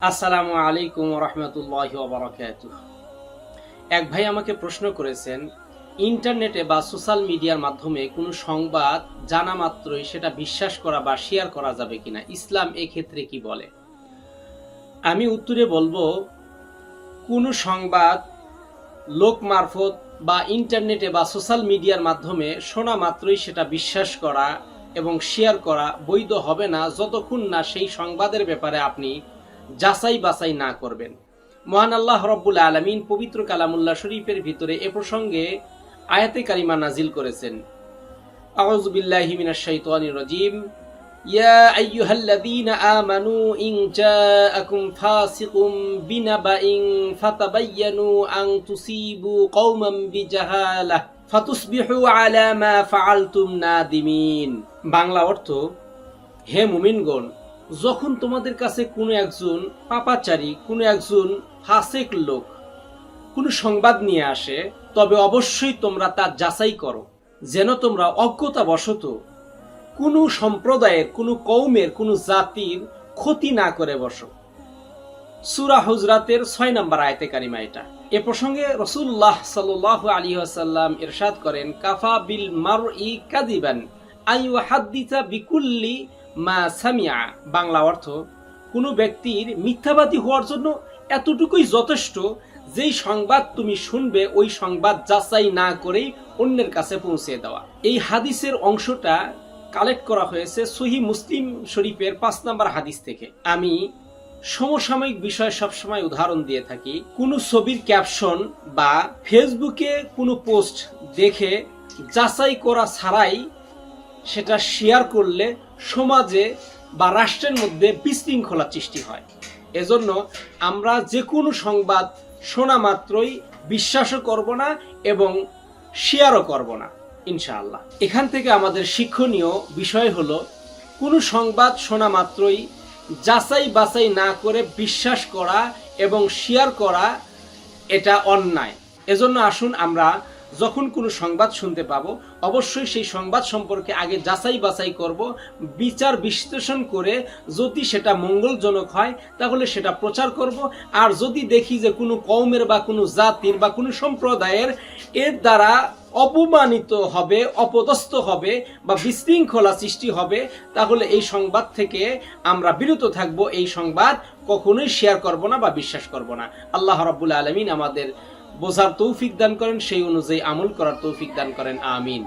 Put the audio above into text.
আসসালামু আলাইকুম রহমতুল্লাহি ওয়া বারাকাতুহু। এক ভাই আমাকে প্রশ্ন করেছেন, ইন্টারনেটে বা সোশ্যাল মিডিয়ার মাধ্যমে কোনো সংবাদ জানা মাত্রই সেটা বিশ্বাস করা বা শেয়ার করা যাবে কিনা, ইসলাম এক্ষেত্রে কি বলে। আমি উত্তরে বলবো, কোনো সংবাদ লোক মারফত বা ইন্টারনেটে বা সোশ্যাল মিডিয়ার মাধ্যমে শোনা মাত্রই সেটা বিশ্বাস করা এবং শেয়ার করা বৈধ হবে না, যতক্ষণ না সেই সংবাদের ব্যাপারে আপনি যাচাই বাছাই না করবেন। মহান আল্লাহ রব্বুল আলামিন পবিত্র কালামুল্লাহ শরীফের ভিতরে এ প্রসঙ্গে আয়াতে কারিমা নাজিল করেছেন। আউযু বিল্লাহি মিনাশ শাইতানির রাজীম। ইয়া আইয়ুহাল্লাযীনা আমানু ইন জাআকুম ফাসিকুম বিনাবাইন ফাতাবায়্যানু আন তুসিবু কওমান বিজাহালাহ ফাতুসবিহু আলা মা ফাআলতুম নাদিমিন। বাংলা অর্থ, হে মুমিনগণ, যখন তোমাদের কাছে কোনো একজন পাপাচারী, কোনো একজন ফাসিক লোক কোনো সংবাদ নিয়ে আসে, তবে অবশ্যই তোমরা তা যাচাই করো, যেন তোমরা অজ্ঞতাবশত কোনো সম্প্রদায়ের, কোনো কওমের, কোনো জাতির ক্ষতি না করে বসো। সূরা হুজরাতের ৬ নম্বর আয়াতে কারিমা এটা। এ প্রসঙ্গে রাসূলুল্লাহ সাল্লাল্লাহু আলাইহি ওয়াসাল্লাম ইরশাদ করেন, কাফা বিল মারই কাযিবান আইয়ুহাদ্দিসা বিকুল্লি মা সামিআ। বাংলা অর্থ, কোনো ব্যক্তির মিথ্যাবাদী হওয়ার জন্য এতটুকুই যথেষ্ট, যেই সংবাদ তুমি শুনবে ওই সংবাদ যাচাই না করেই অন্যের কাছে পৌঁছে দেওয়া। এই হাদিসের অংশটা কালেক্ট করা হয়েছে সহিহ মুসলিম শরীফের ৫ নম্বর হাদিস থেকে। আমি সমসাময়িক বিষয় সবসময় উদাহরণ দিয়ে থাকি। কোনো ছবির ক্যাপশন বা ফেসবুকে কোনো পোস্ট দেখে যাচাই করা ছাড়াই সেটা শেয়ার করলে সমাজে বা রাষ্ট্রের মধ্যে বিশৃঙ্খলা সৃষ্টি হয়। এজন্য আমরা যে কোনো সংবাদ শোনা মাত্রই বিশ্বাসও করব না এবং শেয়ারও করব না, ইনশাআল্লাহ। এখান থেকে আমাদের শিক্ষণীয় বিষয় হলো, কোনো সংবাদ শোনা মাত্রই যাচাই বাছাই না করে বিশ্বাস করা এবং শেয়ার করা এটা অন্যায়। এজন্য আসুন আমরা যখন কোনো সংবাদ শুনতে পাবো, অবশ্যই সেই সংবাদ সম্পর্কে আগে যাচাই বাছাই করব, বিচার বিশ্লেষণ করে যদি সেটা মঙ্গলজনক হয় তাহলে সেটা প্রচার করব। আর যদি দেখি যে কোনো কওমের বা কোনো জাতির বা কোনো সম্প্রদায়ের এর দ্বারা অপমানিত হবে, অপদস্থ হবে বা বিশৃঙ্খলা সৃষ্টি হবে, তাহলে এই সংবাদ থেকে আমরা বিরত থাকব। এই সংবাদ কখনোই শেয়ার করব না বা বিশ্বাস করব না। আল্লাহ রাব্বুল আলামিন আমাদের বোঝার তৌফিক দান করেন, সেই অনুযায়ী আমল করার তৌফিক দান করেন। আমিন।